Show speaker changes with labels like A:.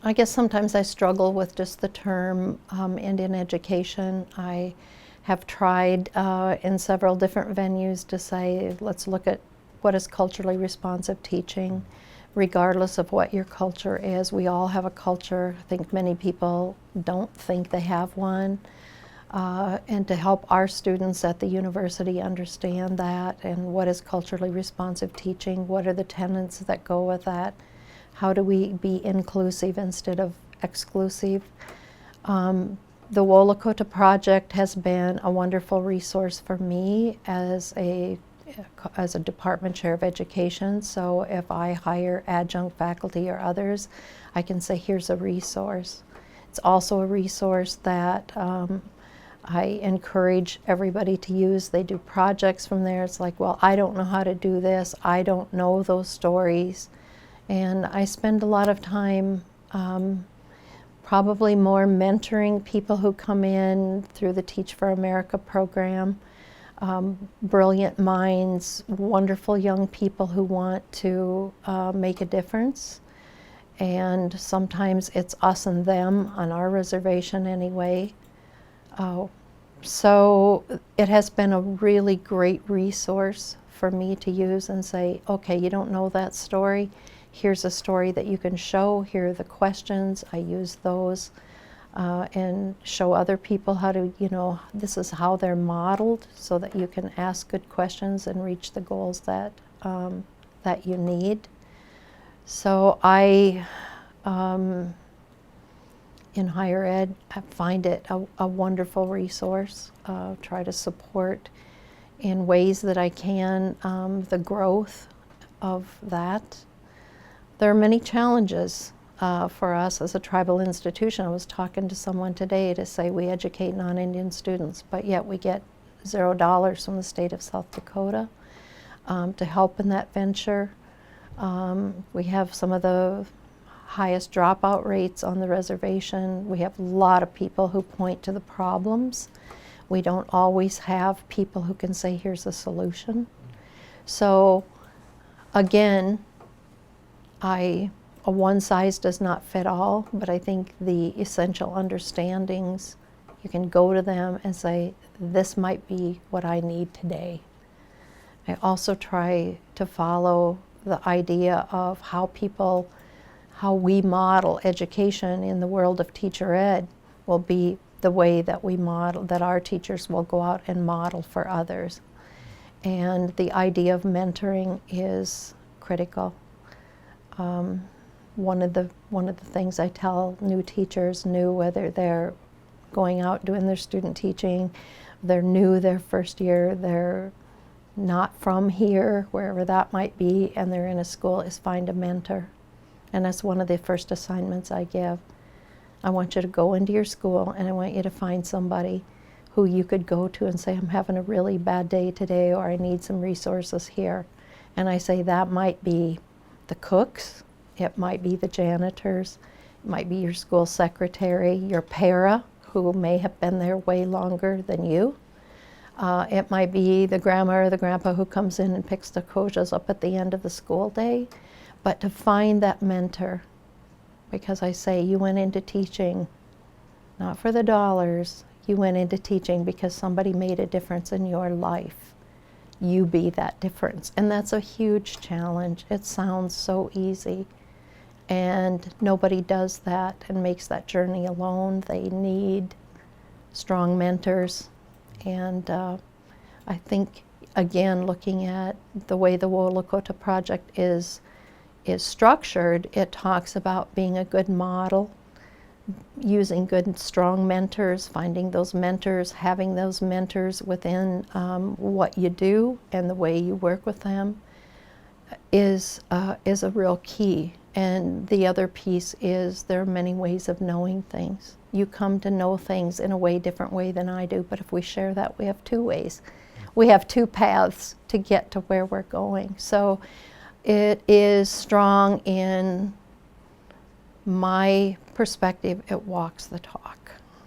A: I guess sometimes I struggle with just the term Indian education. I have tried in several different venues to say, let's look at what is culturally responsive teaching, regardless of what your culture is. We all have a culture. I think many people don't think they have one. And to help our students at the university understand that and what is culturally responsive teaching, what are the tenets that go with that, how do we be inclusive instead of exclusive. The WoLakota Project has been a wonderful resource for me as a department chair of education. So if I hire adjunct faculty or others, I can say, here's a resource. It's also a resource that I encourage everybody to use. They do projects from there. It's like, well, I don't know how to do this. I don't know those stories. And I spend a lot of time probably more mentoring people who come in through the Teach for America program. Brilliant minds, wonderful young people who want to make a difference. And sometimes it's us and them on our reservation anyway. So it has been a really great resource for me to use and say, okay, you don't know that story. Here's a story that you can show. Here are the questions. I use those and show other people how to, this is how they're modeled so that you can ask good questions and reach the goals that, that you need. So I, in higher ed, I find it a wonderful resource. Try to support in ways that I can the growth of that. There are many challenges for us as a tribal institution. I was talking to someone today to say we educate non-Indian students, but yet we get $0 from the state of South Dakota to help in that venture. We have some of the highest dropout rates on the reservation. We have a lot of people who point to the problems. We don't always have people who can say, here's a solution. So again, a one size does not fit all, but I think the essential understandings, you can go to them and say, this might be what I need today. I also try to follow the idea of how we model education in the world of teacher ed will be the way that we model, that our teachers will go out and model for others. And the idea of mentoring is critical. One of the things I tell new teachers, whether they're going out doing their student teaching, they're new their first year, they're not from here, wherever that might be, and they're in a school, is find a mentor. And that's one of the first assignments I give. I want you to go into your school and I want you to find somebody who you could go to and say, I'm having a really bad day today, or I need some resources here. And I say that might be the cooks, it might be the janitors, it might be your school secretary, your para, who may have been there way longer than you. It might be the grandma or the grandpa who comes in and picks the kojas up at the end of the school day. But to find that mentor, because I say you went into teaching not for the dollars, you went into teaching because somebody made a difference in your life. You be that difference. And that's a huge challenge. It sounds so easy. And nobody does that and makes that journey alone. They need strong mentors. And I think, again, looking at the way the WoLakota Project is structured, it talks about being a good model, using good and strong mentors, finding those mentors, having those mentors within what you do and the way you work with them is a real key. And the other piece is there are many ways of knowing things. You come to know things in a different way than I do, but if we share that, we have two ways. We have two paths to get to where we're going. So it is strong in my perspective, it walks the talk.